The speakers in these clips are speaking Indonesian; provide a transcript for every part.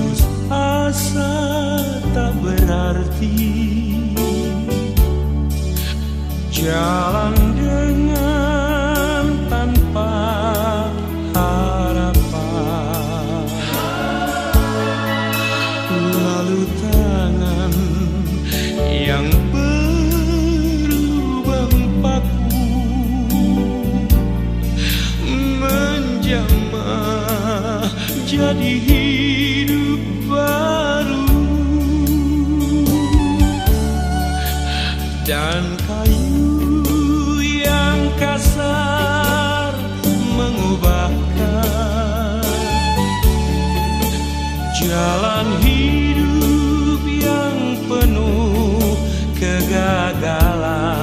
putus asa tak berarti, jalan dengan tanpa harapan, lalu tangan yang berlubang paku menjamah jadi hidup baru, dan kayu yang kasar mengubahkan jalan hidup yang penuh kegagalan.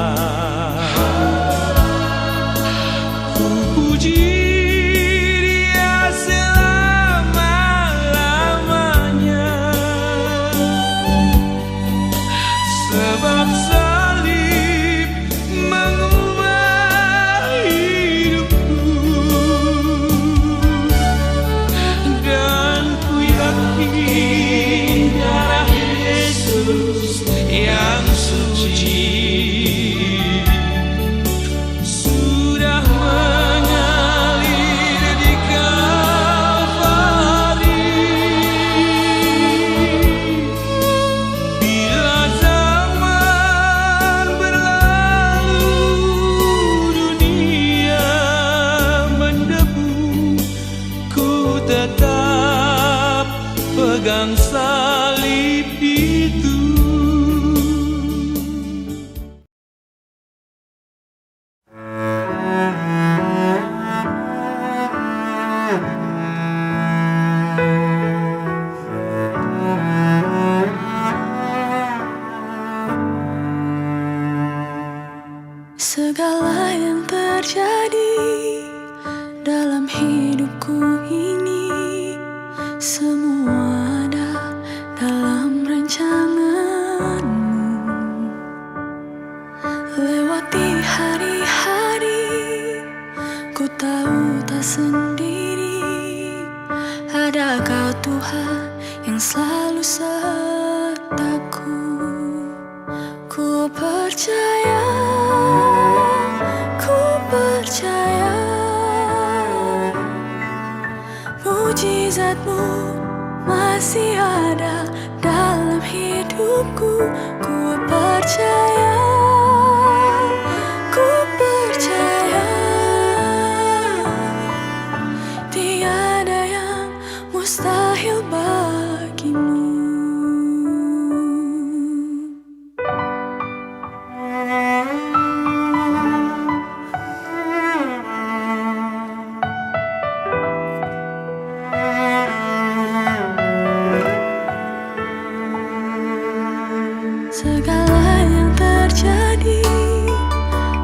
Ku puji Dia selama-lamanya, sebab salib mengubah hidupku, dan ku yakin darah Yesus yang suci sudah mengalir di Kalvari. Bila zaman berlalu, dunia mendebu, ku tetap pegang salib itu. Segala yang terjadi dalam hidupku ini, semua ada dalam rancangan-Mu. Lewati hari-hari, ku tahu tak sendiri, ada Kau Tuhan yang selalu sertaku. Ku percaya, ku percaya, mujizat-Mu masih ada dalam hidupku. Ku percaya, ku percaya, tiada yang mustahil bagi-Mu. Segala yang terjadi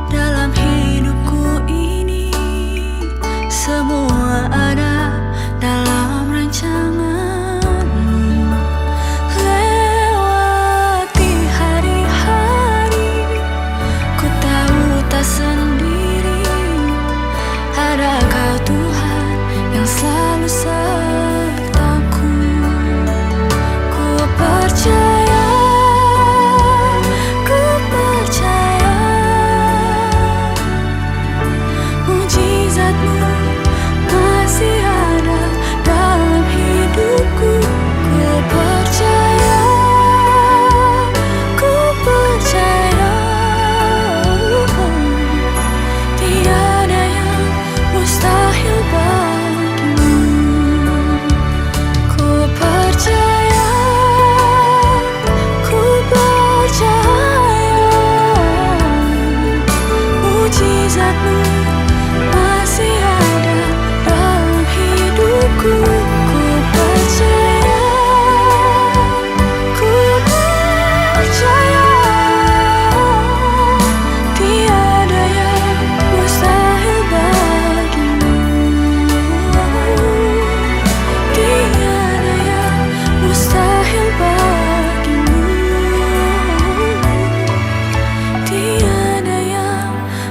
dalam hidupku ini, semua ada dalam rancangan-Mu. Lewati hari-hari, ku tahu tak sendiri, ada Kau Tuhan yang selalu sertaku. Ku percaya,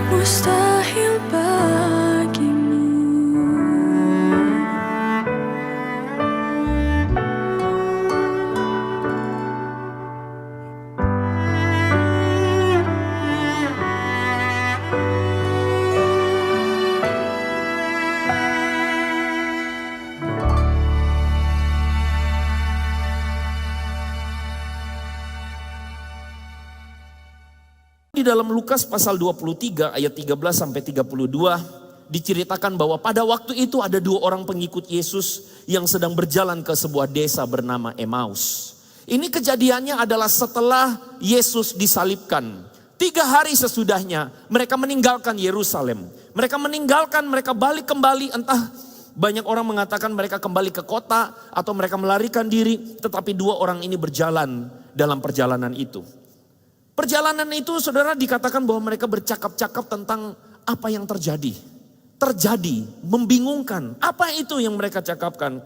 mustahil Di dalam Lukas pasal 23 ayat 13 sampai 32 diceritakan bahwa pada waktu itu ada 2 orang pengikut Yesus yang sedang berjalan ke sebuah desa bernama Emmaus. Ini kejadiannya adalah setelah Yesus disalibkan. 3 hari sesudahnya mereka meninggalkan Yerusalem. Mereka balik kembali, entah banyak orang mengatakan mereka kembali ke kota atau mereka melarikan diri. Tetapi 2 orang ini berjalan dalam perjalanan itu. Perjalanan itu saudara dikatakan bahwa mereka bercakap-cakap tentang apa yang terjadi. Membingungkan. Apa itu yang mereka cakapkan?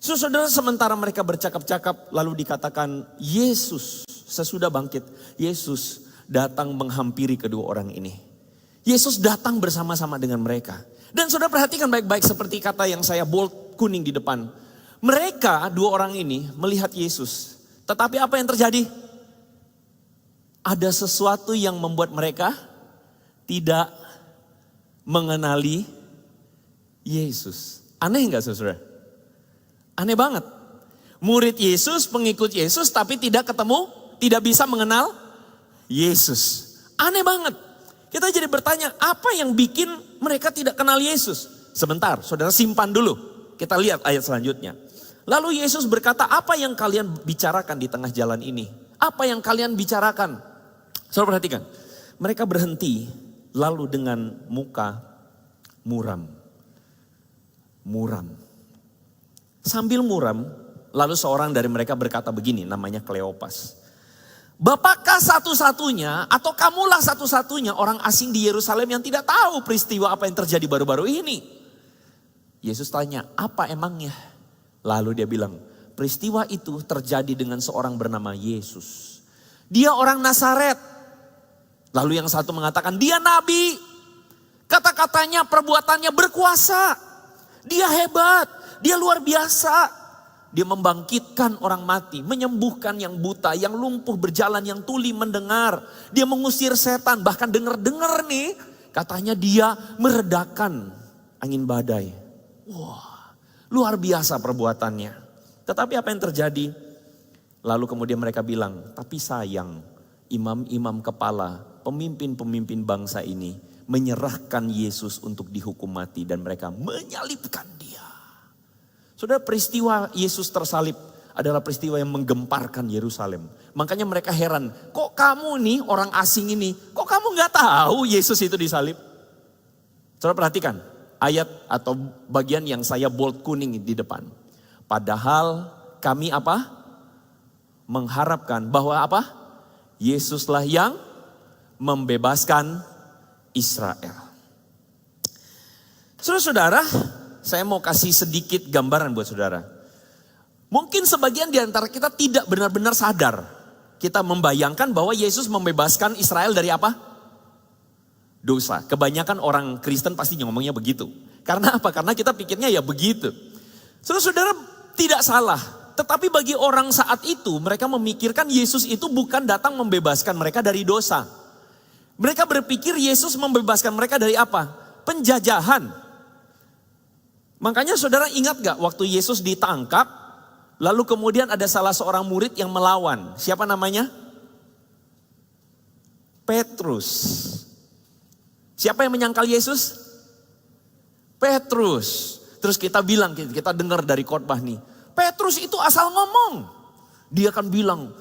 Saudara, sementara mereka bercakap-cakap lalu dikatakan Yesus sesudah bangkit. Yesus datang menghampiri kedua orang ini. Yesus datang bersama-sama dengan mereka. Dan saudara perhatikan baik-baik seperti kata yang saya bold kuning di depan. Mereka 2 orang ini melihat Yesus. Tetapi apa yang terjadi? Ada sesuatu yang membuat mereka tidak mengenali Yesus. Aneh enggak saudara? Aneh banget. Murid Yesus, pengikut Yesus tapi tidak ketemu, tidak bisa mengenal Yesus. Aneh banget. Kita jadi bertanya, apa yang bikin mereka tidak kenal Yesus? Sebentar, saudara simpan dulu. Kita lihat ayat selanjutnya. Lalu Yesus berkata, apa yang kalian bicarakan di tengah jalan ini? Apa yang kalian bicarakan? Saudara perhatikan, mereka berhenti lalu dengan muka muram. Sambil muram, lalu seorang dari mereka berkata begini, namanya Kleopas. Bapakkah satu-satunya atau kamulah satu-satunya orang asing di Yerusalem yang tidak tahu peristiwa apa yang terjadi baru-baru ini? Yesus tanya, apa emangnya? Lalu dia bilang, peristiwa itu terjadi dengan seorang bernama Yesus. Dia orang Nazaret. Lalu yang satu mengatakan, dia nabi. Kata-katanya, perbuatannya berkuasa. Dia hebat, dia luar biasa. Dia membangkitkan orang mati, menyembuhkan yang buta, yang lumpuh berjalan, yang tuli mendengar. Dia mengusir setan, bahkan dengar-dengar nih. Katanya dia meredakan angin badai. Wah, luar biasa perbuatannya. Tetapi apa yang terjadi? Lalu kemudian mereka bilang, tapi sayang imam-imam kepala, pemimpin-pemimpin bangsa ini menyerahkan Yesus untuk dihukum mati dan mereka menyalibkan dia. Saudara, peristiwa Yesus tersalib adalah peristiwa yang menggemparkan Yerusalem. Makanya mereka heran, kok kamu nih orang asing ini, kok kamu gak tahu Yesus itu disalib? Saudara perhatikan ayat atau bagian yang saya bold kuning di depan. Padahal kami apa? Mengharapkan bahwa apa? Yesuslah yang membebaskan Israel. Saudara-saudara, saya mau kasih sedikit gambaran buat saudara. Mungkin sebagian di antara kita tidak benar-benar sadar. Kita membayangkan bahwa Yesus membebaskan Israel dari apa? Dosa. Kebanyakan orang Kristen pasti ngomongnya begitu. Karena apa? Karena kita pikirnya ya begitu. Saudara-saudara tidak salah. Tetapi bagi orang saat itu mereka memikirkan Yesus itu bukan datang membebaskan mereka dari dosa. Mereka berpikir Yesus membebaskan mereka dari apa? Penjajahan. Makanya saudara ingat gak waktu Yesus ditangkap, lalu kemudian ada salah seorang murid yang melawan. Siapa namanya? Petrus. Siapa yang menyangkal Yesus? Petrus. Terus kita bilang, kita dengar dari khotbah nih. Petrus itu asal ngomong. Dia akan bilang,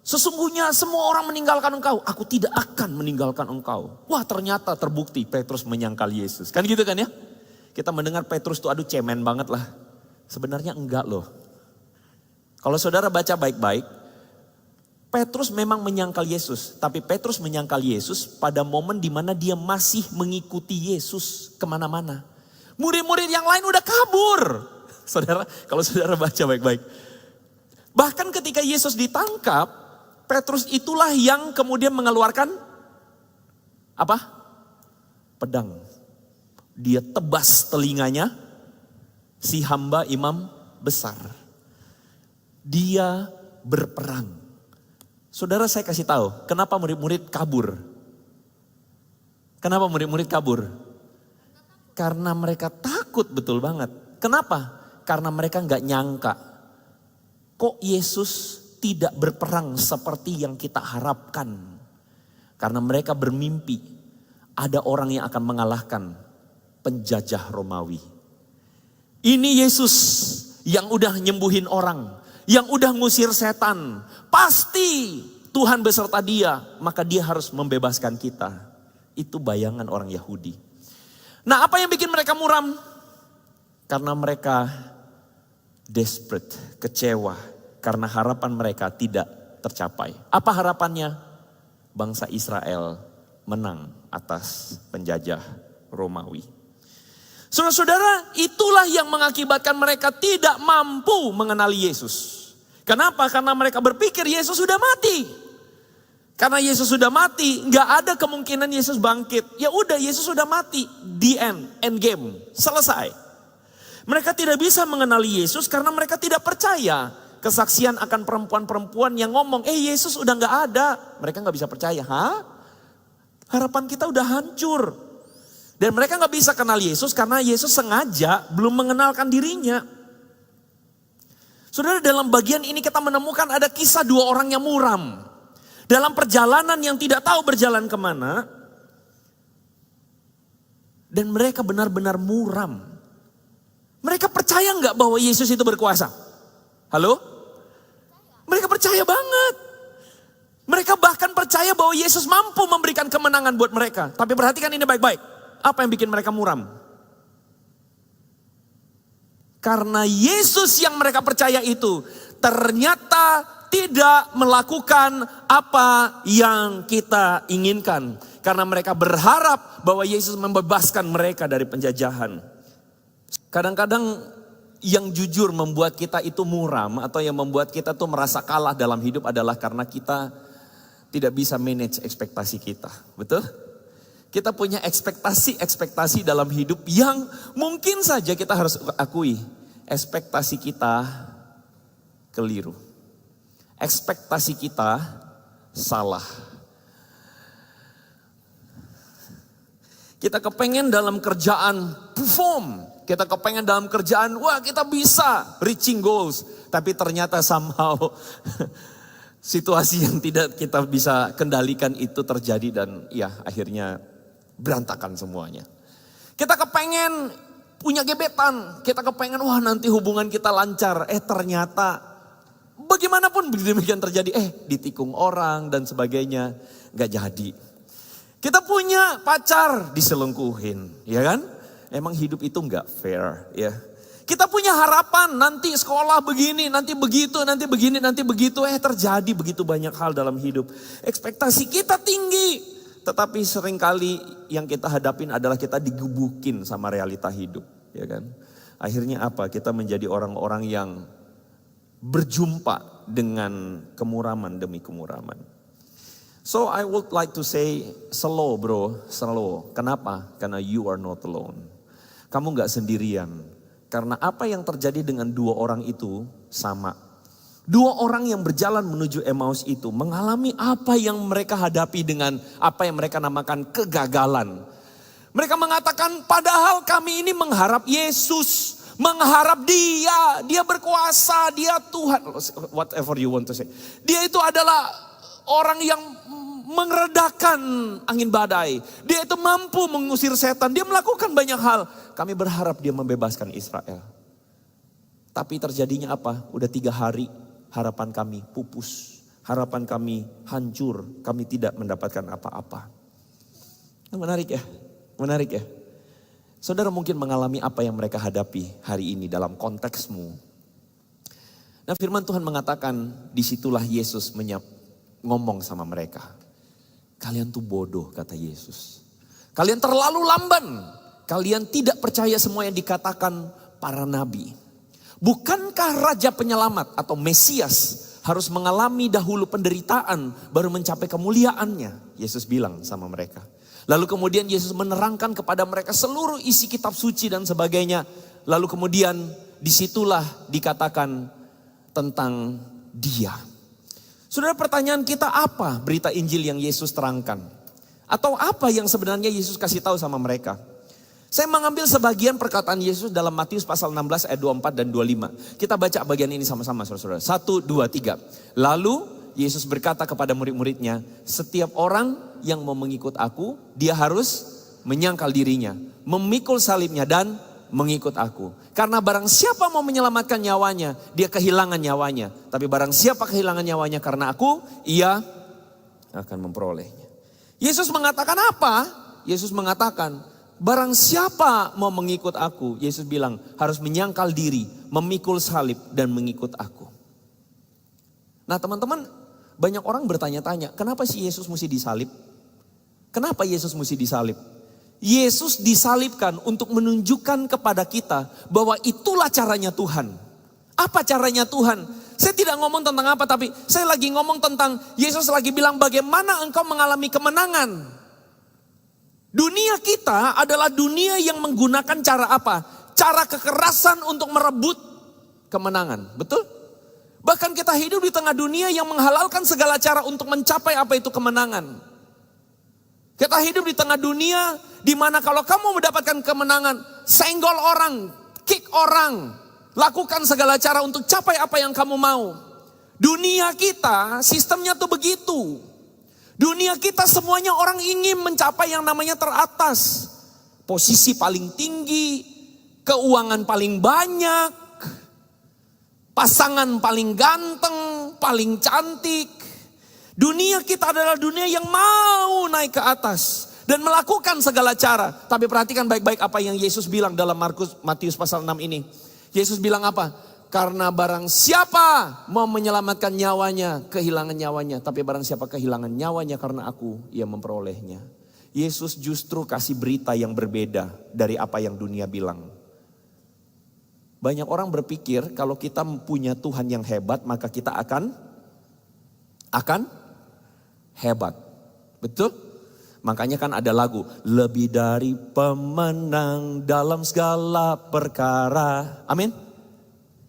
sesungguhnya semua orang meninggalkan engkau. Aku tidak akan meninggalkan engkau. Wah, ternyata terbukti Petrus menyangkal Yesus. Kan gitu kan ya? Kita mendengar Petrus tuh aduh cemen banget lah. Sebenarnya enggak loh. Kalau saudara baca baik-baik, Petrus memang menyangkal Yesus. Tapi Petrus menyangkal Yesus pada momen dimana dia masih mengikuti Yesus kemana-mana. Murid-murid yang lain udah kabur. Saudara, kalau saudara baca baik-baik. Bahkan ketika Yesus ditangkap, Petrus itulah yang kemudian mengeluarkan apa? Pedang. Dia tebas telinganya si hamba imam besar. Dia berperang. Saudara, saya kasih tahu, kenapa murid-murid kabur? Kenapa murid-murid kabur? Karena mereka takut betul banget. Kenapa? Karena mereka nggak nyangka, kok Yesus tidak berperang seperti yang kita harapkan. Karena mereka bermimpi ada orang yang akan mengalahkan penjajah Romawi. Ini Yesus yang udah nyembuhin orang, yang udah ngusir setan. Pasti Tuhan beserta dia, maka dia harus membebaskan kita. Itu bayangan orang Yahudi. Nah, apa yang bikin mereka muram? Karena mereka desperate, kecewa. Karena harapan mereka tidak tercapai. Apa harapannya? Bangsa Israel menang atas penjajah Romawi. Saudara-saudara, itulah yang mengakibatkan mereka tidak mampu mengenali Yesus. Kenapa? Karena mereka berpikir Yesus sudah mati. Karena Yesus sudah mati, nggak ada kemungkinan Yesus bangkit. Ya udah, Yesus sudah mati. The end game, selesai. Mereka tidak bisa mengenali Yesus karena mereka tidak percaya kesaksian akan perempuan-perempuan yang ngomong, Yesus udah nggak ada. Mereka nggak bisa percaya, harapan kita udah hancur. Dan mereka nggak bisa kenal Yesus karena Yesus sengaja belum mengenalkan dirinya. Saudara, dalam bagian ini kita menemukan ada kisah dua orang yang muram. Dalam perjalanan yang tidak tahu berjalan kemana. Dan mereka benar-benar muram. Mereka percaya nggak bahwa Yesus itu berkuasa? Halo? Mereka percaya banget. Mereka bahkan percaya bahwa Yesus mampu memberikan kemenangan buat mereka. Tapi perhatikan ini baik-baik. Apa yang bikin mereka muram? Karena Yesus yang mereka percaya itu ternyata tidak melakukan apa yang kita inginkan. Karena mereka berharap bahwa Yesus membebaskan mereka dari penjajahan. Kadang-kadang yang jujur membuat kita itu muram atau yang membuat kita tuh merasa kalah dalam hidup adalah karena kita tidak bisa manage ekspektasi kita. Betul? Kita punya ekspektasi dalam hidup yang mungkin saja kita harus akui. Ekspektasi kita keliru. Ekspektasi kita salah. Kita kepengen dalam kerjaan perform. Kita kepengen dalam kerjaan, wah kita bisa reaching goals. Tapi ternyata somehow situasi yang tidak kita bisa kendalikan itu terjadi dan ya akhirnya berantakan semuanya. Kita kepengen punya gebetan, kita kepengen wah nanti hubungan kita lancar. Ternyata bagaimanapun demikian terjadi, ditikung orang dan sebagainya, gak jadi. Kita punya pacar diselingkuhin, ya kan? Emang hidup itu gak fair, ya. Kita punya harapan nanti sekolah begini, nanti begitu, nanti begini, nanti begitu. Terjadi begitu banyak hal dalam hidup. Ekspektasi kita tinggi. Tetapi seringkali yang kita hadapin adalah kita digebukin sama realita hidup. Ya kan? Akhirnya apa? Kita menjadi orang-orang yang berjumpa dengan kemuraman demi kemuraman. So I would like to say slow bro, slow. Kenapa? Karena you are not alone. Kamu gak sendirian. Karena apa yang terjadi dengan dua orang itu sama. Dua orang yang berjalan menuju Emmaus itu mengalami apa yang mereka hadapi dengan apa yang mereka namakan kegagalan. Mereka mengatakan padahal kami ini mengharap Yesus. Mengharap dia berkuasa, dia Tuhan. Whatever you want to say. Dia itu adalah orang yang mengeredakan angin badai. Dia itu mampu mengusir setan. Dia melakukan banyak hal. Kami berharap dia membebaskan Israel. Tapi terjadinya apa? Udah 3 hari harapan kami pupus. Harapan kami hancur. Kami tidak mendapatkan apa-apa. Menarik ya? Menarik ya? Saudara mungkin mengalami apa yang mereka hadapi hari ini dalam konteksmu. Nah firman Tuhan mengatakan disitulah Yesus ngomong sama mereka. Kalian tuh bodoh kata Yesus. Kalian terlalu lamban. Kalian tidak percaya semua yang dikatakan para nabi. Bukankah Raja Penyelamat atau Mesias harus mengalami dahulu penderitaan baru mencapai kemuliaannya? Yesus bilang sama mereka. Lalu kemudian Yesus menerangkan kepada mereka seluruh isi kitab suci dan sebagainya. Lalu kemudian disitulah dikatakan tentang dia. Saudara pertanyaan kita apa berita Injil yang Yesus terangkan? Atau apa yang sebenarnya Yesus kasih tahu sama mereka? Saya mengambil sebagian perkataan Yesus dalam Matius pasal 16 ayat 24 dan 25. Kita baca bagian ini sama-sama saudara-saudara. 1, 2, 3. Lalu Yesus berkata kepada murid-muridnya, setiap orang yang mau mengikut aku, dia harus menyangkal dirinya, memikul salibnya dan mengikut aku. Karena barang siapa mau menyelamatkan nyawanya, dia kehilangan nyawanya. Tapi barang siapa kehilangan nyawanya karena aku, ia akan memperolehnya. Yesus mengatakan apa? Yesus mengatakan, barang siapa mau mengikut aku, Yesus bilang harus menyangkal diri, memikul salib dan mengikut aku. Nah teman-teman, banyak orang bertanya-tanya, kenapa sih Yesus mesti disalib? Kenapa Yesus mesti disalib? Yesus disalibkan untuk menunjukkan kepada kita bahwa itulah caranya Tuhan. Apa caranya Tuhan? Saya tidak ngomong tentang apa, tapi saya lagi ngomong tentang Yesus lagi bilang bagaimana engkau mengalami kemenangan. Dunia kita adalah dunia yang menggunakan cara apa? Cara kekerasan untuk merebut kemenangan, betul? Bahkan kita hidup di tengah dunia yang menghalalkan segala cara untuk mencapai apa itu kemenangan. Kita hidup di tengah dunia di mana kalau kamu mendapatkan kemenangan, senggol orang, kick orang, lakukan segala cara untuk capai apa yang kamu mau. Dunia kita sistemnya tuh begitu. Dunia kita semuanya orang ingin mencapai yang namanya teratas. Posisi paling tinggi, keuangan paling banyak, pasangan paling ganteng, paling cantik. Dunia kita adalah dunia yang mau naik ke atas dan melakukan segala cara. Tapi perhatikan baik-baik apa yang Yesus bilang dalam Matius pasal 6 ini. Yesus bilang apa? Karena barang siapa mau menyelamatkan nyawanya, kehilangan nyawanya. Tapi barang siapa kehilangan nyawanya karena aku, ia memperolehnya. Yesus justru kasih berita yang berbeda dari apa yang dunia bilang. Banyak orang berpikir kalau kita punya Tuhan yang hebat, maka kita akan hebat. Betul? Makanya kan ada lagu, lebih dari pemenang dalam segala perkara. Amin.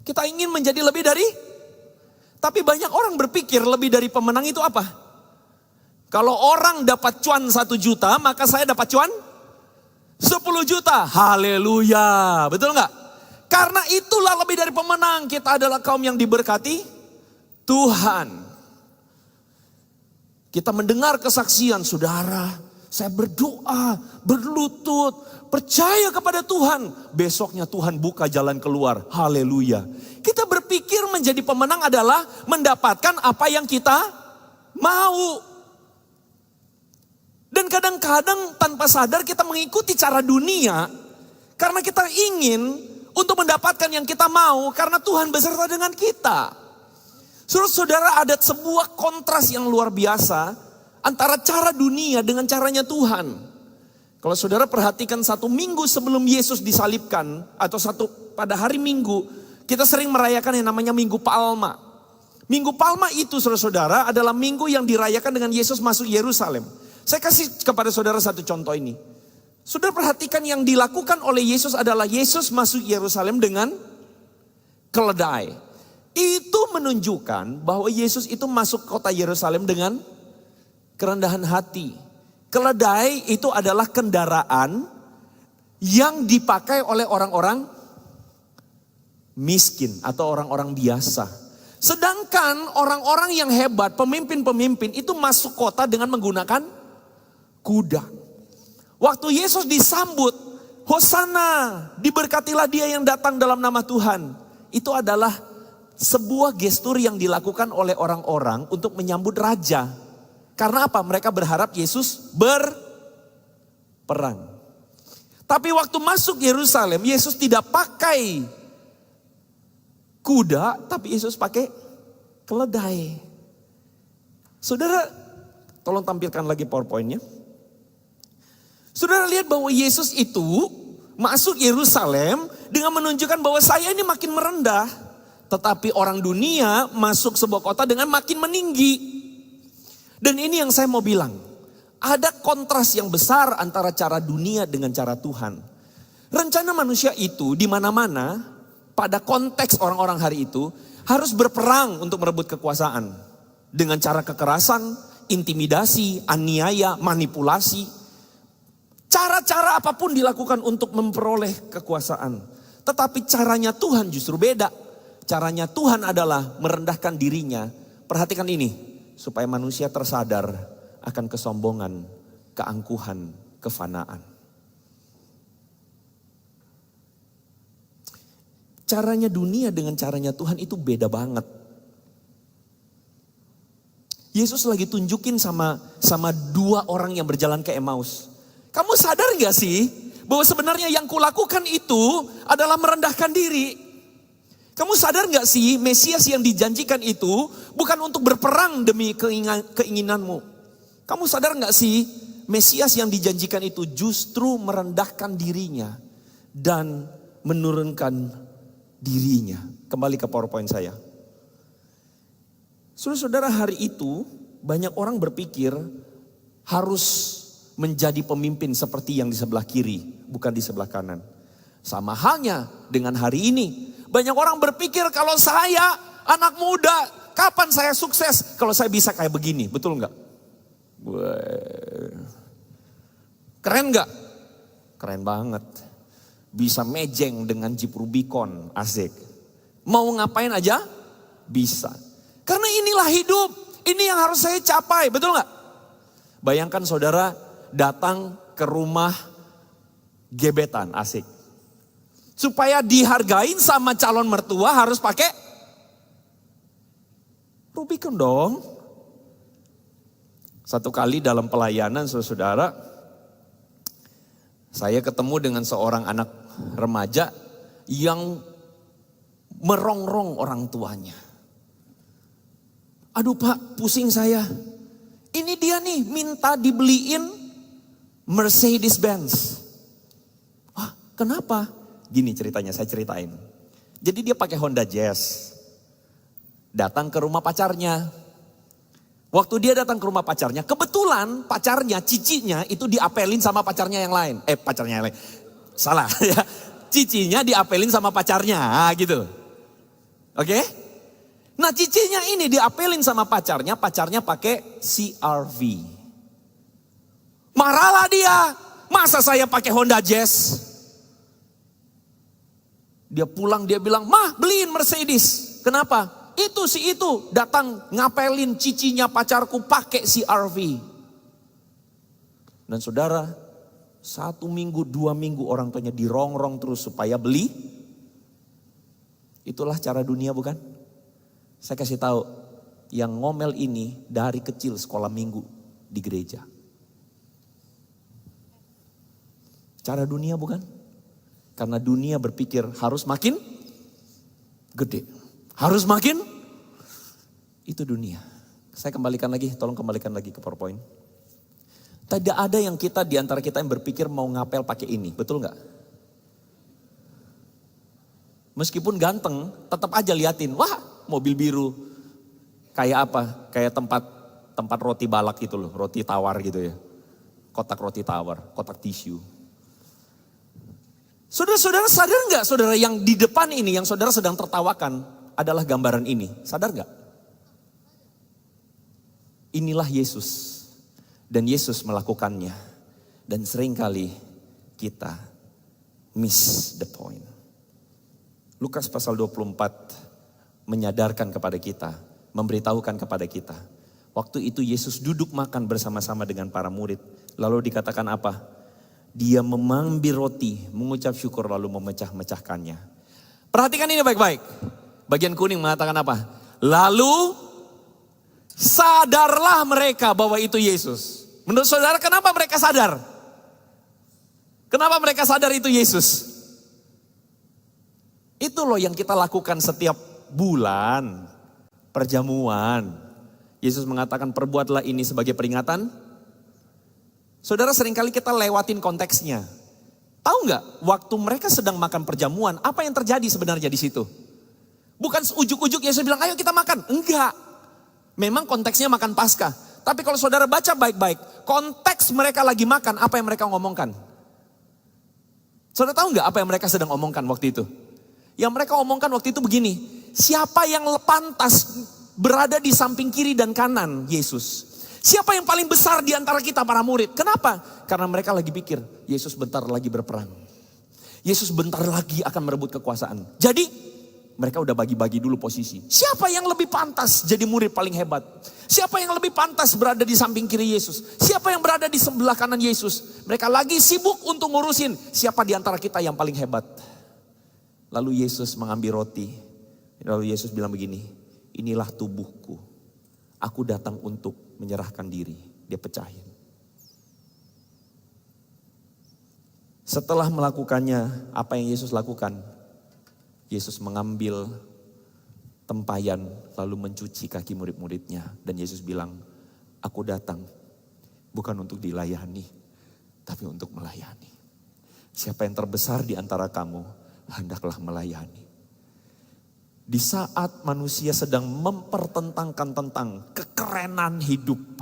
Kita ingin menjadi lebih dari, tapi banyak orang berpikir lebih dari pemenang itu apa? Kalau orang dapat cuan 1 juta, maka saya dapat cuan 10 juta. Haleluya. Betul nggak? Karena itulah lebih dari pemenang. Kita adalah kaum yang diberkati Tuhan. Kita mendengar kesaksian, saudara, saya berdoa, berlutut, percaya kepada Tuhan. Besoknya Tuhan buka jalan keluar. Haleluya. Kita berpikir menjadi pemenang adalah mendapatkan apa yang kita mau. Dan kadang-kadang tanpa sadar kita mengikuti cara dunia. Karena kita ingin untuk mendapatkan yang kita mau. Karena Tuhan beserta dengan kita. Saudara, ada sebuah kontras yang luar biasa antara cara dunia dengan caranya Tuhan. Kalau saudara perhatikan 1 minggu sebelum Yesus disalibkan atau pada hari Minggu, kita sering merayakan yang namanya Minggu Palma. Minggu Palma itu saudara adalah minggu yang dirayakan dengan Yesus masuk Yerusalem. Saya kasih kepada saudara satu contoh ini. Saudara perhatikan yang dilakukan oleh Yesus adalah Yesus masuk Yerusalem dengan keledai. Itu menunjukkan bahwa Yesus itu masuk kota Yerusalem dengan kerendahan hati. Keledai itu adalah kendaraan yang dipakai oleh orang-orang miskin atau orang-orang biasa. Sedangkan orang-orang yang hebat, pemimpin-pemimpin itu masuk kota dengan menggunakan kuda. Waktu Yesus disambut, Hosana, diberkatilah dia yang datang dalam nama Tuhan. Itu adalah sebuah gestur yang dilakukan oleh orang-orang untuk menyambut raja. Karena apa? Mereka berharap Yesus berperang. Tapi waktu masuk Yerusalem, Yesus tidak pakai kuda, tapi Yesus pakai keledai. Saudara, tolong tampilkan lagi PowerPoint-nya. Saudara lihat bahwa Yesus itu masuk Yerusalem dengan menunjukkan bahwa saya ini makin merendah. Tetapi orang dunia masuk sebuah kota dengan makin meninggi. Dan ini yang saya mau bilang. Ada kontras yang besar antara cara dunia dengan cara Tuhan. Rencana manusia itu di mana-mana pada konteks orang-orang hari itu harus berperang untuk merebut kekuasaan. Dengan cara kekerasan, intimidasi, aniaya, manipulasi. Cara-cara apapun dilakukan untuk memperoleh kekuasaan. Tetapi caranya Tuhan justru beda. Caranya Tuhan adalah merendahkan dirinya. Perhatikan ini. supaya manusia tersadar akan kesombongan, keangkuhan, kefanaan. Caranya dunia dengan caranya Tuhan itu beda banget. Yesus lagi tunjukin sama dua orang yang berjalan ke Emmaus. Kamu sadar gak sih bahwa sebenarnya yang kulakukan itu adalah merendahkan diri? Kamu sadar gak sih Mesias yang dijanjikan itu bukan untuk berperang demi keinginanmu? Kamu sadar gak sih Mesias yang dijanjikan itu justru merendahkan dirinya dan menurunkan dirinya. Kembali ke PowerPoint saya. Saudara-saudara, hari itu banyak orang berpikir harus menjadi pemimpin seperti yang di sebelah kiri, bukan di sebelah kanan. Sama halnya dengan hari ini. Banyak orang berpikir kalau saya anak muda, kapan saya sukses? Kalau saya bisa kayak begini, betul nggak? Keren nggak? Keren banget. Bisa mejeng dengan Jeep Rubicon, asik. Mau ngapain aja? Bisa. Karena inilah hidup, ini yang harus saya capai, betul nggak? Bayangkan saudara datang ke rumah gebetan, asik. Supaya dihargain sama calon mertua harus pakai Rubicon dong. Satu kali dalam pelayanan saudara, saya ketemu dengan seorang anak remaja yang merongrong orang tuanya. Aduh Pak, pusing saya. Ini dia nih minta dibeliin Mercedes Benz. Wah, kenapa? Gini ceritanya, saya ceritain. Jadi dia pakai Honda Jazz. Datang ke rumah pacarnya. Waktu dia datang ke rumah pacarnya, kebetulan pacarnya, cicinya itu diapelin sama pacarnya yang lain. Pacarnya yang lain. Salah ya. Cicinya diapelin sama pacarnya, gitu. Oke? Nah cicinya ini diapelin sama pacarnya pakai CR-V. Marahlah dia. Masa saya pakai Honda Jazz? Dia pulang dia bilang, "Mah, beliin Mercedes." Kenapa? Itu datang ngapelin cicinya pacarku pakai CR-V. Dan saudara, 1 minggu, 2 minggu orang tuanya dirongrong terus supaya beli. Itulah cara dunia bukan? Saya kasih tahu, yang ngomel ini dari kecil sekolah minggu di gereja. Cara dunia bukan? Karena dunia berpikir harus makin gede. Harus makin, itu dunia. Saya kembalikan lagi, tolong kembalikan lagi ke PowerPoint. Tidak ada yang kita di antara kita yang berpikir mau ngapel pakai ini, betul nggak? Meskipun ganteng, tetap aja liatin, wah mobil biru. Kayak apa? Kayak tempat roti balak gitu loh, roti tawar gitu ya. Kotak roti tawar, kotak tisu. Saudara-saudara sadar nggak, saudara yang di depan ini, yang saudara sedang tertawakan, adalah gambaran ini. Sadar gak? Inilah Yesus. Dan Yesus melakukannya. Dan seringkali kita miss the point. Lukas pasal 24 menyadarkan kepada kita, memberitahukan kepada kita. Waktu itu Yesus duduk makan bersama-sama dengan para murid. Lalu dikatakan apa? Dia mengambil roti, mengucap syukur lalu memecah-mecahkannya. Perhatikan ini baik-baik. Bagian kuning mengatakan apa? Lalu sadarlah mereka bahwa itu Yesus. Menurut saudara kenapa mereka sadar? Kenapa mereka sadar itu Yesus? Itu loh yang kita lakukan setiap bulan. Perjamuan. Yesus mengatakan perbuatlah ini sebagai peringatan. Saudara seringkali kita lewatin konteksnya. Tahu nggak? Waktu mereka sedang makan perjamuan, apa yang terjadi sebenarnya di situ? Bukan ujuk-ujuk Yesus bilang, ayo kita makan. Enggak. Memang konteksnya makan Paskah. Tapi kalau saudara baca baik-baik, konteks mereka lagi makan, apa yang mereka ngomongkan? Saudara tahu nggak apa yang mereka sedang omongkan waktu itu? Yang mereka omongkan waktu itu begini, siapa yang pantas berada di samping kiri dan kanan Yesus? Siapa yang paling besar di antara kita para murid? Kenapa? Karena mereka lagi pikir, Yesus bentar lagi berperang. Yesus bentar lagi akan merebut kekuasaan. Jadi mereka udah bagi-bagi dulu posisi. Siapa yang lebih pantas jadi murid paling hebat? Siapa yang lebih pantas berada di samping kiri Yesus? Siapa yang berada di sebelah kanan Yesus? Mereka lagi sibuk untuk ngurusin siapa di antara kita yang paling hebat. Lalu Yesus mengambil roti. Lalu Yesus bilang begini, inilah tubuhku. Aku datang untuk menyerahkan diri. Dia pecahin. Setelah melakukannya, apa yang Yesus lakukan? Yesus mengambil tempayan lalu mencuci kaki murid-muridnya. Dan Yesus bilang, aku datang bukan untuk dilayani, tapi untuk melayani. Siapa yang terbesar di antara kamu, hendaklah melayani. Di saat manusia sedang mempertentangkan tentang kekerenan hidup.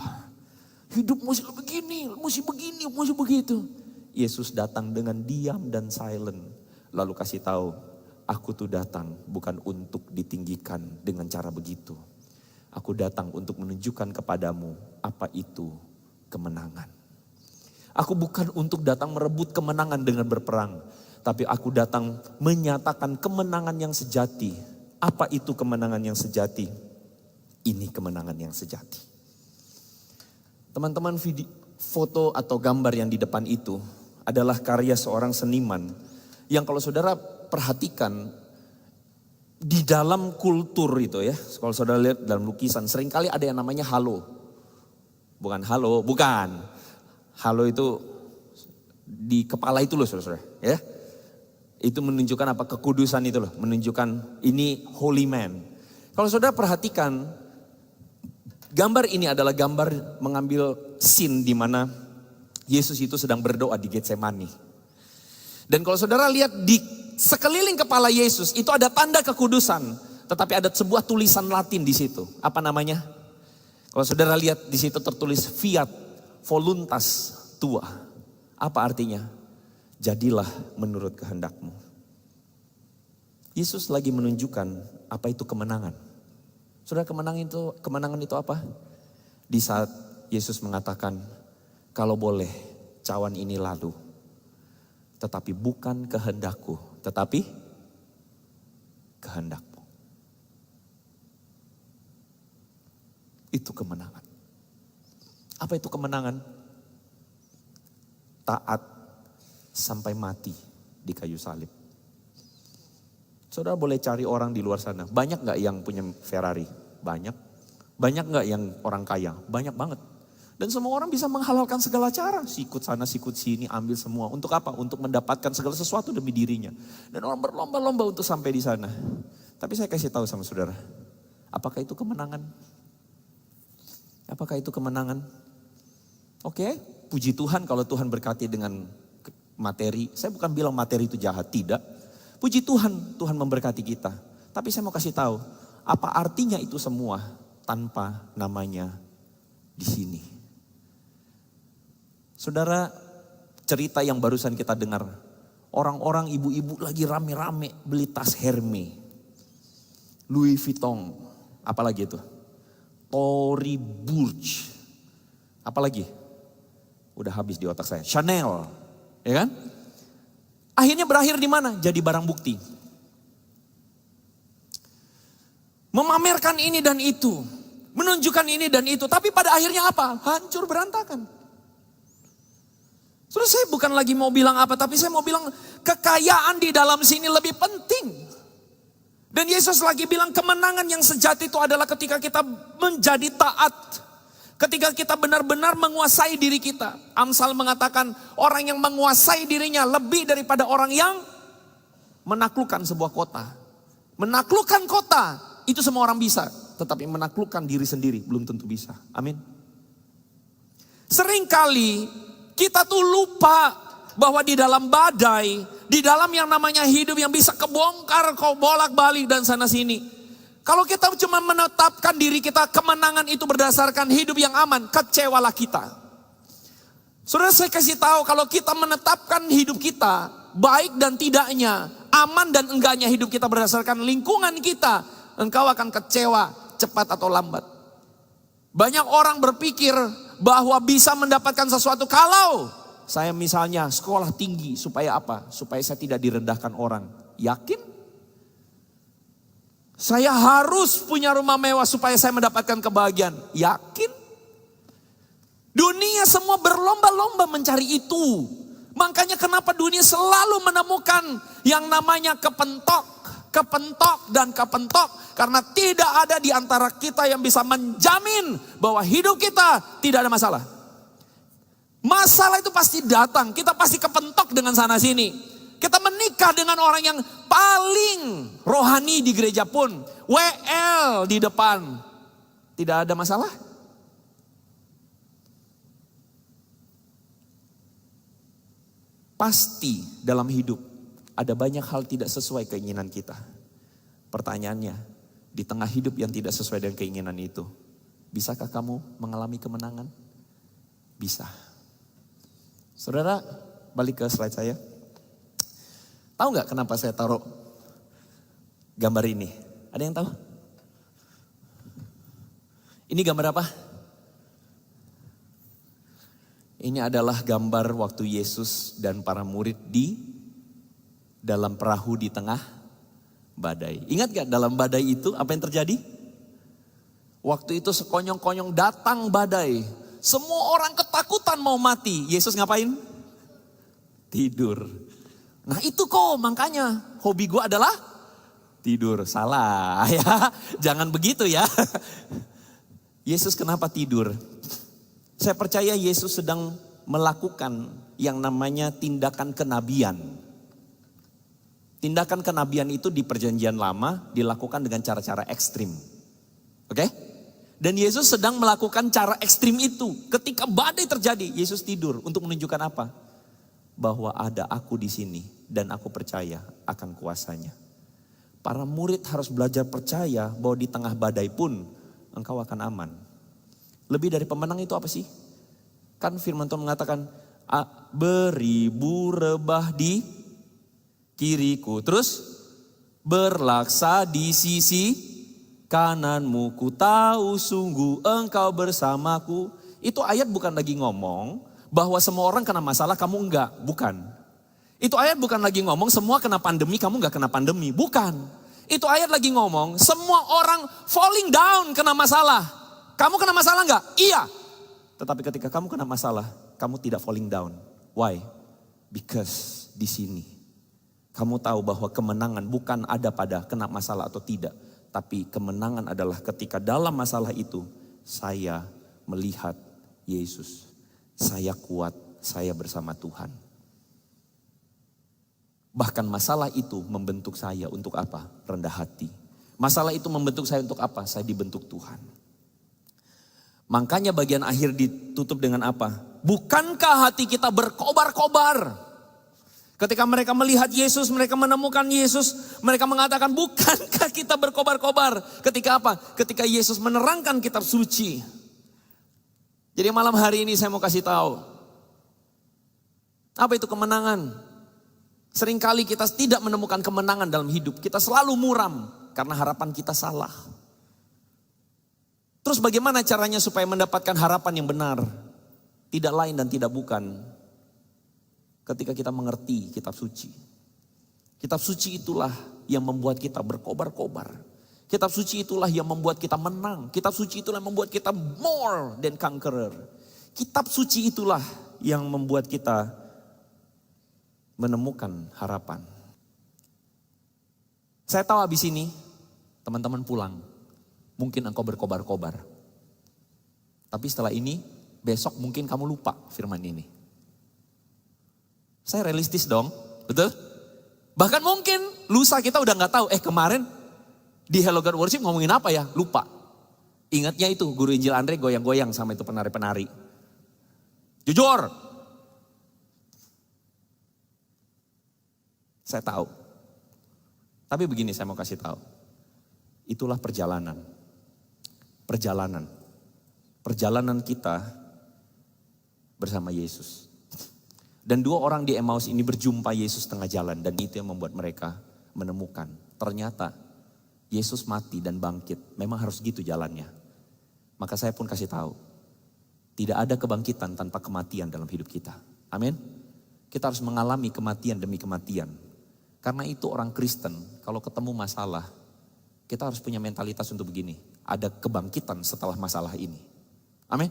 Hidup mesti begini, mesti begini, mesti begitu. Yesus datang dengan diam dan silent. Lalu kasih tahu, aku tuh datang bukan untuk ditinggikan dengan cara begitu. Aku datang untuk menunjukkan kepadamu apa itu kemenangan. Aku bukan untuk datang merebut kemenangan dengan berperang. Tapi aku datang menyatakan kemenangan yang sejati. Apa itu kemenangan yang sejati? Ini kemenangan yang sejati. Teman-teman, foto atau gambar yang di depan itu adalah karya seorang seniman. Yang kalau saudara perhatikan di dalam kultur itu ya. Kalau saudara lihat dalam lukisan seringkali ada yang namanya halo. Bukan halo, bukan. Halo itu di kepala itu loh saudara. Ya. Itu menunjukkan apa? Kekudusan itu loh. Menunjukkan ini holy man. Kalau saudara perhatikan, gambar ini adalah gambar mengambil scene di mana Yesus itu sedang berdoa di Getsemani. Dan kalau saudara lihat di sekeliling kepala Yesus itu ada tanda kekudusan. Tetapi ada sebuah tulisan Latin di situ. Apa namanya? Kalau saudara lihat di situ tertulis fiat voluntas tua. Apa artinya? Jadilah menurut kehendakmu. Yesus lagi menunjukkan apa itu kemenangan. Saudara, kemenangan itu apa? Di saat Yesus mengatakan, kalau boleh cawan ini lalu. Tetapi bukan kehendakku, tetapi kehendakmu. Itu kemenangan. Apa itu kemenangan? Taat sampai mati di kayu salib. Saudara boleh cari orang di luar sana. Banyak gak yang punya Ferrari? Banyak. Banyak gak yang orang kaya? Banyak banget. Dan semua orang bisa menghalalkan segala cara. Sikut sana, sikut sini, ambil semua. Untuk apa? Untuk mendapatkan segala sesuatu demi dirinya. Dan orang berlomba-lomba untuk sampai di sana. Tapi saya kasih tahu sama saudara. Apakah itu kemenangan? Apakah itu kemenangan? Oke, puji Tuhan kalau Tuhan berkati dengan materi. Saya bukan bilang materi itu jahat, tidak. Puji Tuhan, Tuhan memberkati kita. Tapi saya mau kasih tahu, apa artinya itu semua tanpa namanya di sini. Saudara, cerita yang barusan kita dengar. Orang-orang ibu-ibu lagi rame-rame beli tas Hermes, Louis Vuitton, apalagi itu? Tory Burch, apalagi? Udah habis di otak saya. Chanel, ya kan? Akhirnya berakhir di mana? Jadi barang bukti. Memamerkan ini dan itu. Menunjukkan ini dan itu. Tapi pada akhirnya apa? Hancur berantakan. Terus saya bukan lagi mau bilang apa. Tapi saya mau bilang kekayaan di dalam sini lebih penting. Dan Yesus lagi bilang kemenangan yang sejati itu adalah ketika kita menjadi taat. Ketika kita benar-benar menguasai diri kita. Amsal mengatakan orang yang menguasai dirinya lebih daripada orang yang menaklukkan sebuah kota. Menaklukkan kota itu semua orang bisa. Tetapi menaklukkan diri sendiri belum tentu bisa. Amin. Seringkali kita tuh lupa bahwa di dalam badai, di dalam yang namanya hidup yang bisa kebongkar kau bolak-balik dan sana sini. Kalau kita cuma menetapkan diri kita kemenangan itu berdasarkan hidup yang aman, kecewalah kita. Saudara, saya kasih tahu kalau kita menetapkan hidup kita, baik dan tidaknya, aman dan enggaknya hidup kita berdasarkan lingkungan kita, engkau akan kecewa cepat atau lambat. Banyak orang berpikir bahwa bisa mendapatkan sesuatu kalau saya misalnya sekolah tinggi supaya apa? Supaya saya tidak direndahkan orang. Yakin? Saya harus punya rumah mewah supaya saya mendapatkan kebahagiaan. Yakin? Dunia semua berlomba-lomba mencari itu. Makanya kenapa dunia selalu menemukan yang namanya kepentok, dan kepentok. Karena tidak ada di antara kita yang bisa menjamin bahwa hidup kita tidak ada masalah. Masalah itu pasti datang, kita pasti kepentok dengan sana sini. Kita menikah dengan orang yang paling rohani di gereja pun, WL di depan, tidak ada masalah. Pasti dalam hidup ada banyak hal tidak sesuai keinginan kita. Pertanyaannya, di tengah hidup yang tidak sesuai dengan keinginan itu, bisakah kamu mengalami kemenangan? Bisa. Saudara, balik ke slide saya. Tahu nggak kenapa saya taruh gambar ini? Ada yang tahu? Ini gambar apa? Ini adalah gambar waktu Yesus dan para murid di dalam perahu di tengah badai. Ingat gak dalam badai itu apa yang terjadi? Waktu itu sekonyong-konyong datang badai. Semua orang ketakutan mau mati. Yesus ngapain? Tidur. Nah itu kok makanya hobi gue adalah tidur. Salah ya, jangan begitu ya. Yesus kenapa tidur? Saya percaya Yesus sedang melakukan yang namanya tindakan kenabian. Tindakan kenabian itu di perjanjian lama dilakukan dengan cara-cara ekstrim. Oke? Dan Yesus sedang melakukan cara ekstrim itu. Ketika badai terjadi, Yesus tidur untuk menunjukkan apa? Bahwa ada aku di sini dan aku percaya akan kuasanya. Para murid harus belajar percaya bahwa di tengah badai pun engkau akan aman. Lebih dari pemenang itu apa sih? Kan firman Tuhan mengatakan beribu rebah di kiriku. Terus berlaksa di sisi kananmu. Ku tahu sungguh engkau bersamaku. Itu ayat bukan lagi ngomong bahwa semua orang kena masalah, kamu enggak. Bukan. Itu ayat bukan lagi ngomong semua kena pandemi, kamu enggak kena pandemi. Bukan. Itu ayat lagi ngomong semua orang falling down kena masalah. Kamu kena masalah enggak? Iya. Tetapi ketika kamu kena masalah, kamu tidak falling down. Why? Because di sini kamu tahu bahwa kemenangan bukan ada pada kena masalah atau tidak. Tapi kemenangan adalah ketika dalam masalah itu saya melihat Yesus. Saya kuat, saya bersama Tuhan. Bahkan masalah itu membentuk saya untuk apa? Rendah hati. Masalah itu membentuk saya untuk apa? Saya dibentuk Tuhan. Makanya bagian akhir ditutup dengan apa? Bukankah hati kita berkobar-kobar? Ketika mereka melihat Yesus, mereka menemukan Yesus, mereka mengatakan bukankah kita berkobar-kobar? Ketika apa? Ketika Yesus menerangkan kitab suci. Jadi malam hari ini saya mau kasih tahu. Apa itu kemenangan? Seringkali kita tidak menemukan kemenangan dalam hidup. Kita selalu muram karena harapan kita salah. Terus bagaimana caranya supaya mendapatkan harapan yang benar? Tidak lain dan tidak bukan. Ketika kita mengerti kitab suci. Kitab suci itulah yang membuat kita berkobar-kobar. Kitab suci itulah yang membuat kita menang. Kitab suci itulah yang membuat kita more than conqueror. Kitab suci itulah yang membuat kita menemukan harapan. Saya tahu habis ini teman-teman pulang. Mungkin engkau berkobar-kobar. Tapi setelah ini besok mungkin kamu lupa firman ini. Saya realistis dong, betul? Bahkan mungkin lusa kita udah gak tahu, kemarin di Hello God Worship ngomongin apa ya? Lupa. Ingatnya itu guru Injil Andre goyang-goyang sama itu penari-penari. Jujur. Saya tahu. Tapi begini saya mau kasih tahu. Itulah perjalanan. Perjalanan kita bersama Yesus. Dan dua orang di Emmaus ini berjumpa Yesus tengah jalan. Dan itu yang membuat mereka menemukan. Ternyata Yesus mati dan bangkit. Memang harus gitu jalannya. Maka saya pun kasih tahu. Tidak ada kebangkitan tanpa kematian dalam hidup kita. Amin. Kita harus mengalami kematian demi kematian. Karena itu orang Kristen kalau ketemu masalah. kita harus punya mentalitas untuk begini. Ada kebangkitan setelah masalah ini. Amin.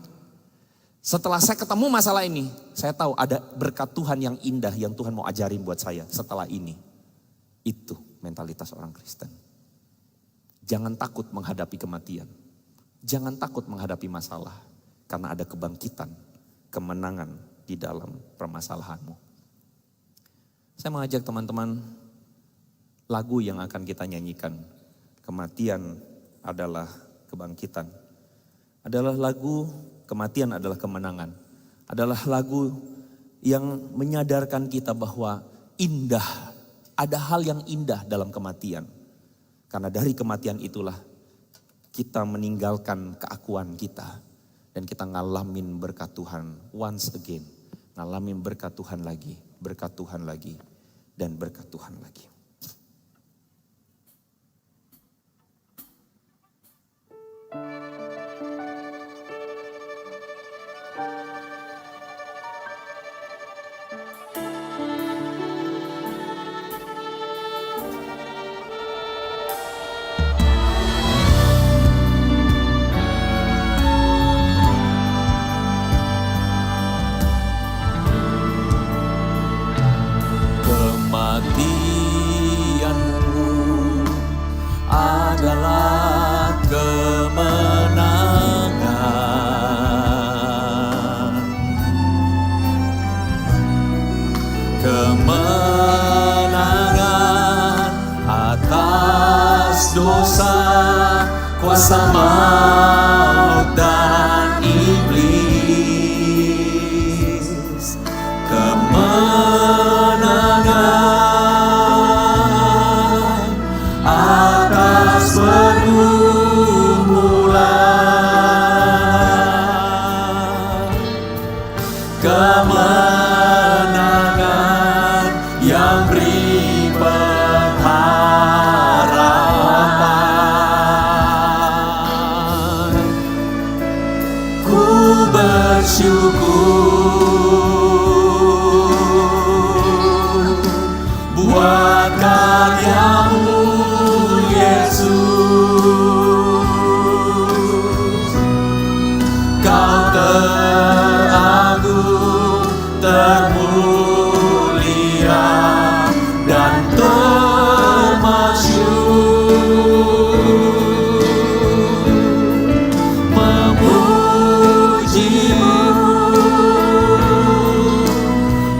Setelah saya ketemu masalah ini, saya tahu ada berkat Tuhan yang indah yang Tuhan mau ajarin buat saya setelah ini. Itu mentalitas orang Kristen. Jangan takut menghadapi kematian. Jangan takut menghadapi masalah. Karena ada kebangkitan, kemenangan di dalam permasalahanmu. Saya mengajak teman-teman, lagu yang akan kita nyanyikan, kematian adalah kebangkitan. Adalah lagu kematian adalah kemenangan. Adalah lagu yang menyadarkan kita bahwa indah. Ada hal yang indah dalam kematian. Karena dari kematian itulah kita meninggalkan keakuan kita. Dan kita ngalamin berkat Tuhan once again. Ngalamin berkat Tuhan lagi. Berkat Tuhan lagi. Dan berkat Tuhan lagi. Kematianmu adalah kemenangan. Kemenangan atas dosa, kuasa maut dan iblis. Kemenangan atas pergumulan. Kemenangan yang beri pengharapan. Ku bersyukur buat karya-Mu Yesus. Kau teragung, termulia dan termasyur. Memuji-Mu,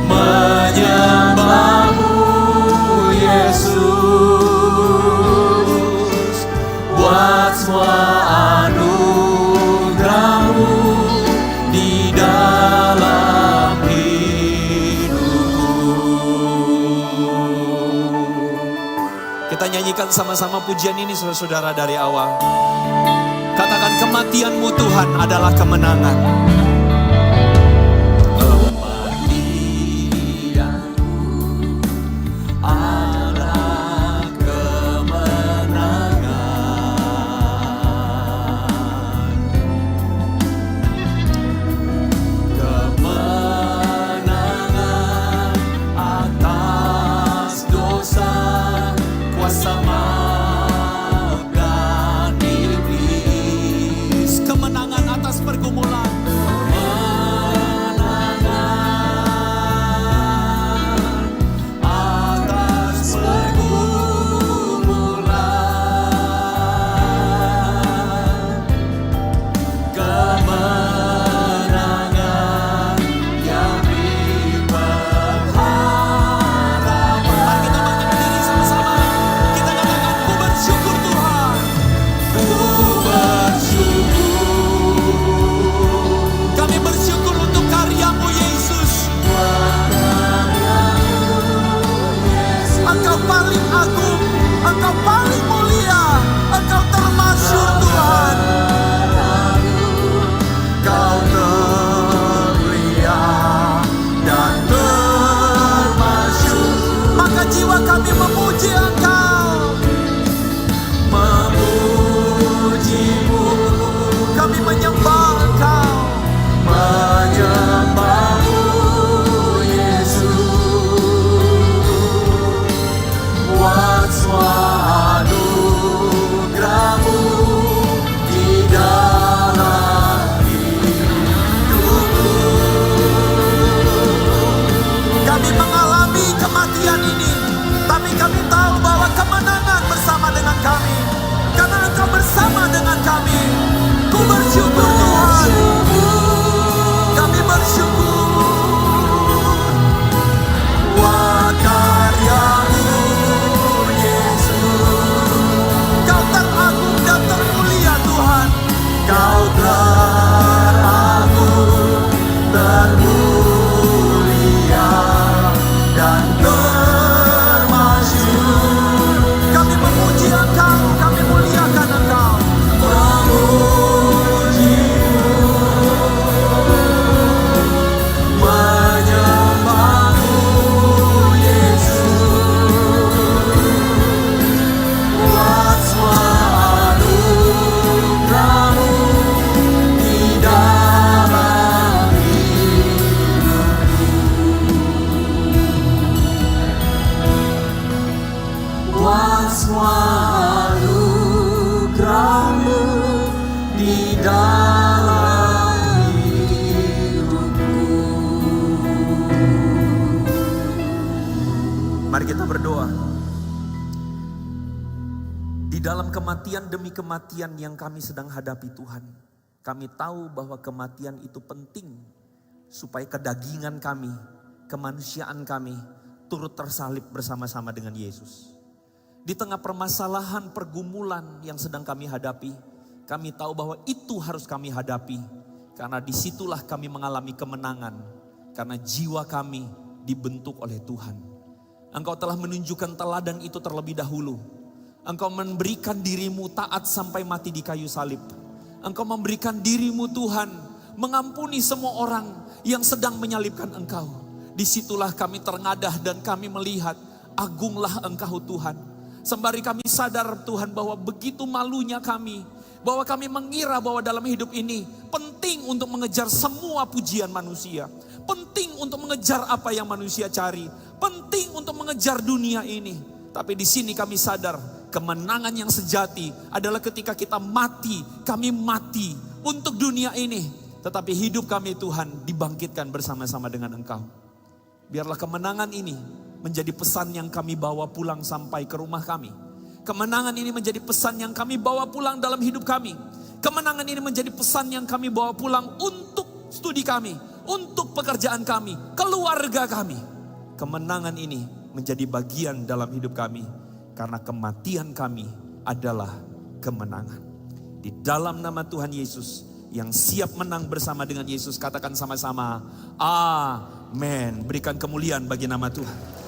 menyembah-Mu Yesus, buat semua anugerah-Mu di dalam hidupku. Kita nyanyikan sama-sama pujian ini saudara-saudara dari awal. Katakan, kematian-Mu Tuhan adalah kemenangan. Kematian-Mu adalah kemenangan. Kemenangan atas dosa, kuasa maut dan iblis. Kemenangan atas pergumulan. Engkau teragung, termulia, dan termasyhur. Kami memuji Engkau, kami muliakan Engkau. Mari kita berdoa. Di dalam kematian demi kematian yang kami sedang hadapi Tuhan, kami tahu bahwa kematian itu penting supaya kedagingan kami, kemanusiaan kami turut tersalib bersama-sama dengan Yesus. Di tengah permasalahan pergumulan yang sedang kami hadapi, kami tahu bahwa itu harus kami hadapi, karena disitulah kami mengalami kemenangan, karena jiwa kami dibentuk oleh Tuhan. Engkau telah menunjukkan teladan itu terlebih dahulu. Engkau memberikan dirimu taat sampai mati di kayu salib. Engkau memberikan dirimu Tuhan, mengampuni semua orang yang sedang menyalibkan Engkau. Disitulah kami terengadah dan kami melihat, agunglah Engkau Tuhan. Sembari kami sadar Tuhan bahwa begitu malunya kami, bahwa kami mengira bahwa dalam hidup ini penting untuk mengejar semua pujian manusia. Penting untuk mengejar apa yang manusia cari. Penting untuk mengejar dunia ini. Tapi di sini kami sadar kemenangan yang sejati adalah ketika kita mati. Kami mati untuk dunia ini. Tetapi hidup kami Tuhan dibangkitkan bersama-sama dengan Engkau. Biarlah kemenangan ini menjadi pesan yang kami bawa pulang sampai ke rumah kami. Kemenangan ini menjadi pesan yang kami bawa pulang dalam hidup kami. Kemenangan ini menjadi pesan yang kami bawa pulang untuk studi kami, untuk pekerjaan kami, keluarga kami. Kemenangan ini menjadi bagian dalam hidup kami, karena kematian kami adalah kemenangan. Di dalam nama Tuhan Yesus yang siap menang bersama dengan Yesus, katakan sama-sama, amin. Berikan kemuliaan bagi nama Tuhan.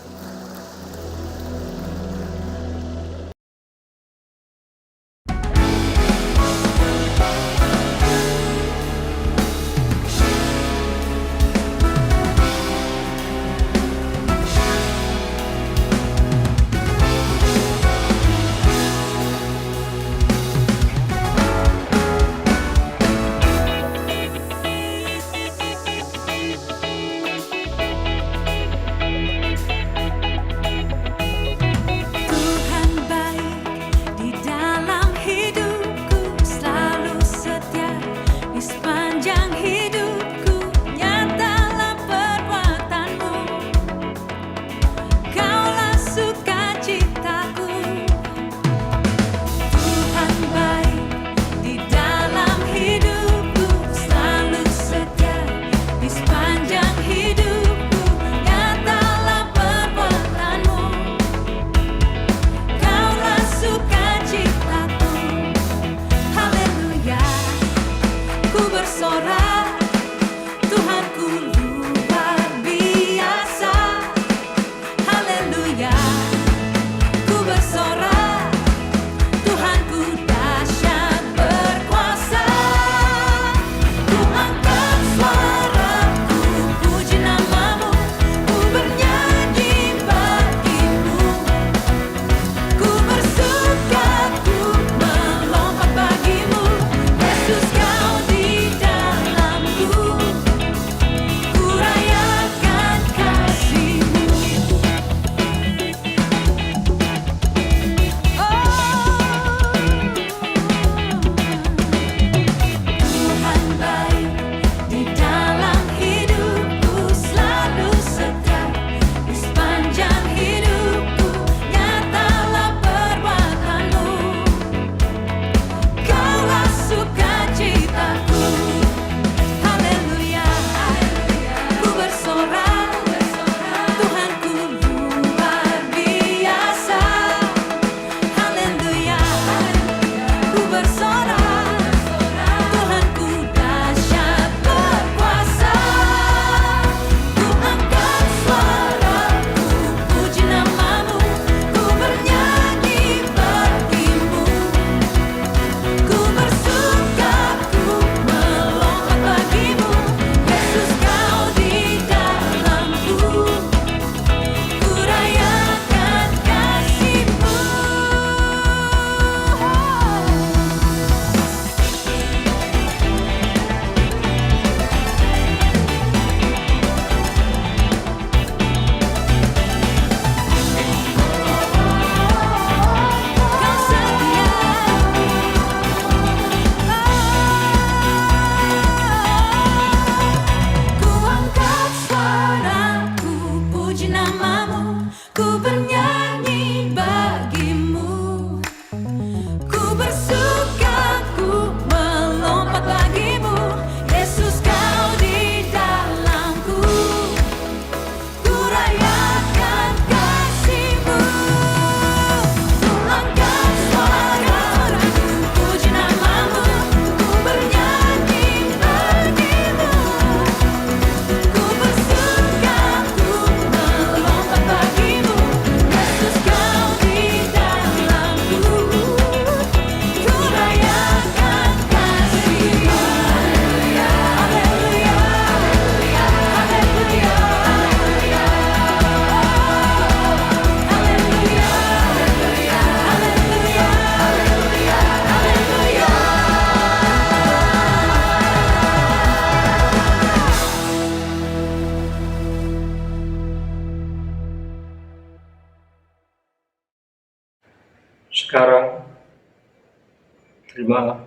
Terimalah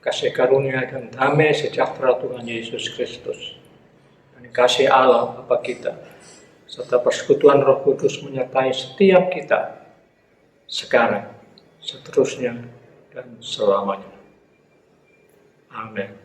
kasih karunia dan damai sejahtera Tuhan Yesus Kristus, dan kasih Allah Bapa kita, serta persekutuan Roh Kudus menyertai setiap kita, sekarang, seterusnya, dan selamanya. Amin.